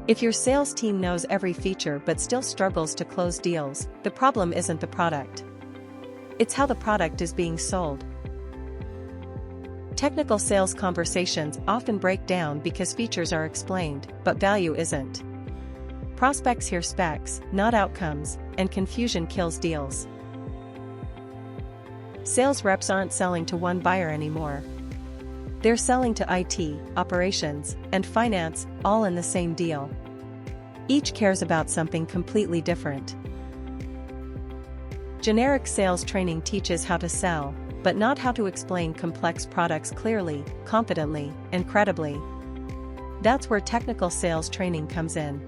If your sales team knows every feature but still struggles to close deals, the problem isn't the product. It's how the product is being sold. Technical sales conversations often break down because features are explained, but value isn't. Prospects hear specs, not outcomes, and confusion kills deals. Sales reps aren't selling to one buyer anymore. They're selling to IT, operations, and finance, all in the same deal. Each cares about something completely different. Generic sales training teaches how to sell, but not how to explain complex products clearly, confidently, and credibly. That's where technical sales training comes in.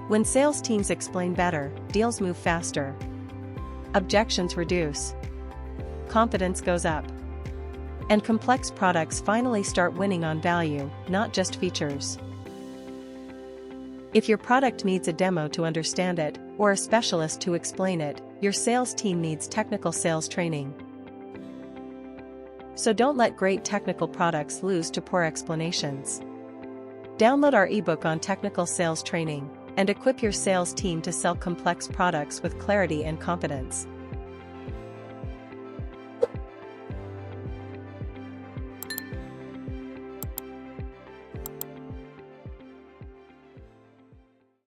When sales teams explain better, deals move faster. Objections reduce. Confidence goes up. And complex products finally start winning on value, not just features. If your product needs a demo to understand it, or a specialist to explain it, your sales team needs technical sales training. So don't let great technical products lose to poor explanations. Download our ebook on technical sales training, and equip your sales team to sell complex products with clarity and confidence.